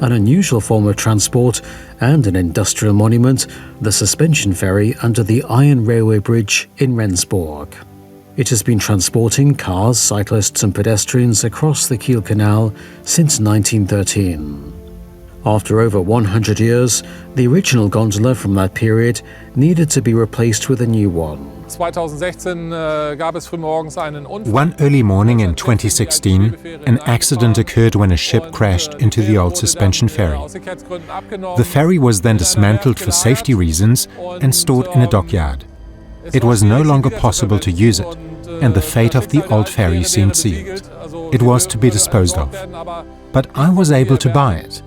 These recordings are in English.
an unusual form of transport and an industrial monument, the suspension ferry under the Iron Railway Bridge in Rendsburg. It has been transporting cars, cyclists and pedestrians across the Kiel Canal since 1913. After over 100 years, the original gondola from that period needed to be replaced with a new one. One early morning in 2016, an accident occurred when a ship crashed into the old suspension ferry. The ferry was then dismantled for safety reasons and stored in a dockyard. It was no longer possible to use it, and the fate of the old ferry seemed sealed. It was to be disposed of. But I was able to buy it.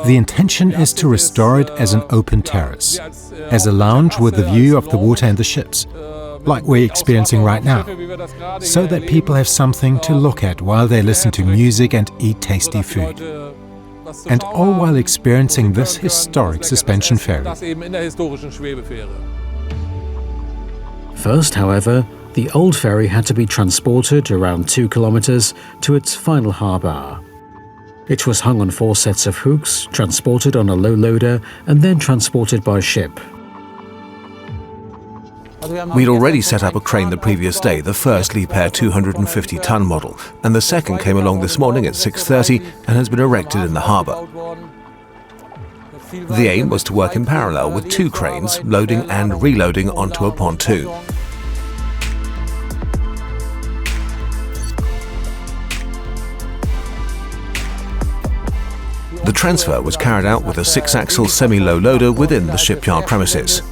The intention is to restore it as an open terrace, as a lounge with a view of the water and the ships, like we're experiencing right now, so that people have something to look at while they listen to music and eat tasty food. And all while experiencing this historic suspension ferry. First, however, the old ferry had to be transported around 2 kilometers to its final harbour. It was hung on 4 sets of hooks, transported on a low loader, and then transported by ship. We'd already set up a crane the previous day, the first Liebherr 250-ton model, and the second came along this morning at 6:30 and has been erected in the harbour. The aim was to work in parallel with 2 cranes, loading and reloading onto a pontoon. The transfer was carried out with a 6-axle semi-low loader within the shipyard premises.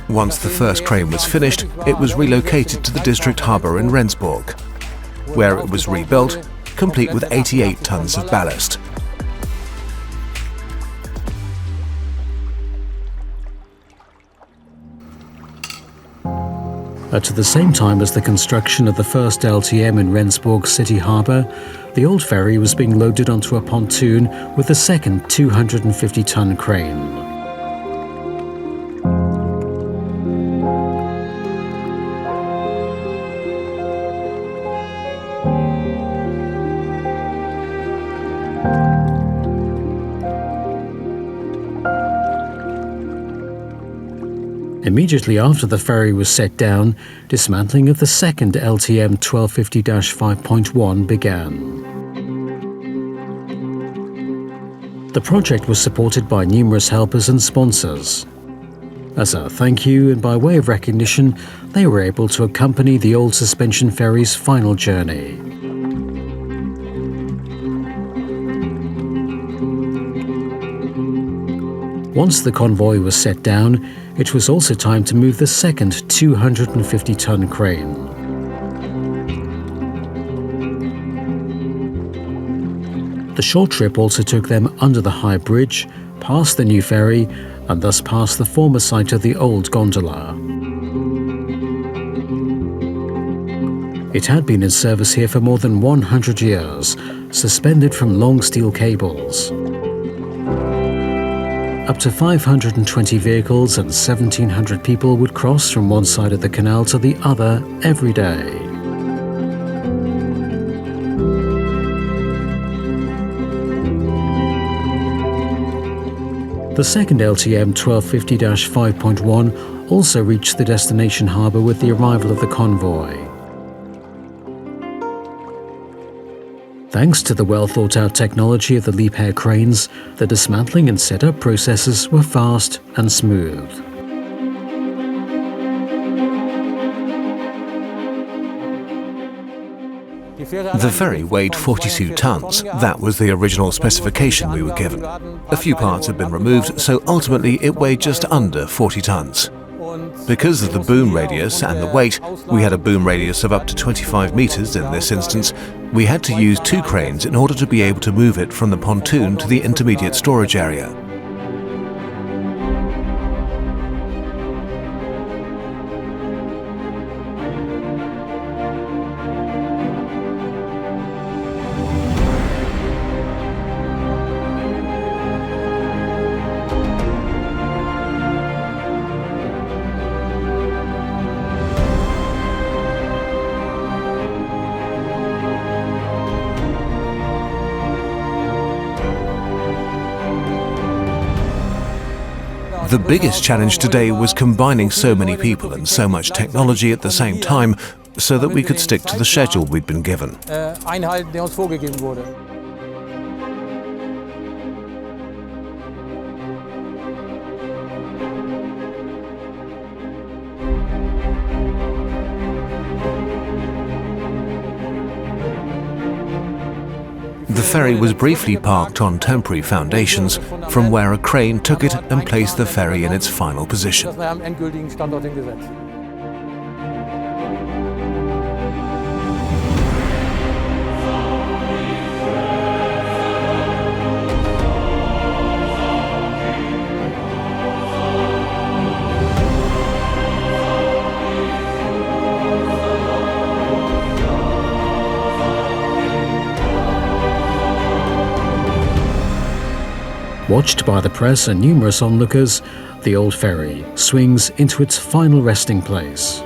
Once the first crane was finished, it was relocated to the district harbour in Rendsburg, where it was rebuilt, complete with 88 tons of ballast. At the same time as the construction of the first LTM in Rendsburg city harbour, the old ferry was being loaded onto a pontoon with the second 250-ton crane. Immediately after the ferry was set down, dismantling of the second LTM 1250-5.1 began. The project was supported by numerous helpers and sponsors. As a thank you and by way of recognition, they were able to accompany the old suspension ferry's final journey. Once the convoy was set down, it was also time to move the second 250-ton crane. The short trip also took them under the high bridge, past the new ferry, and thus past the former site of the old gondola. It had been in service here for more than 100 years, suspended from long steel cables. Up to 520 vehicles and 1,700 people would cross from one side of the canal to the other every day. The second LTM 1250-5.1 also reached the destination harbour with the arrival of the convoy. Thanks to the well-thought-out technology of the Liebherr cranes, the dismantling and setup processes were fast and smooth. The ferry weighed 42 tons. That was the original specification we were given. A few parts have been removed, so ultimately it weighed just under 40 tons. Because of the boom radius and the weight, we had a boom radius of up to 25 meters in this instance. We had to use 2 cranes in order to be able to move it from the pontoon to the intermediate storage area. The biggest challenge today was combining so many people and so much technology at the same time so that we could stick to the schedule we'd been given. The ferry was briefly parked on temporary foundations, from where a crane took it and placed the ferry in its final position. Watched by the press and numerous onlookers, the old ferry swings into its final resting place.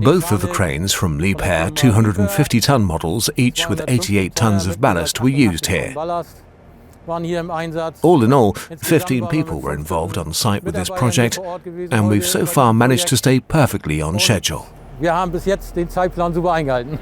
Both of the cranes from Liebherr 250-ton models, each with 88 tons of ballast, were used here. All in all, 15 people were involved on site with this project, and we've so far managed to stay perfectly on schedule. Wir haben bis jetzt den Zeitplan super eingehalten.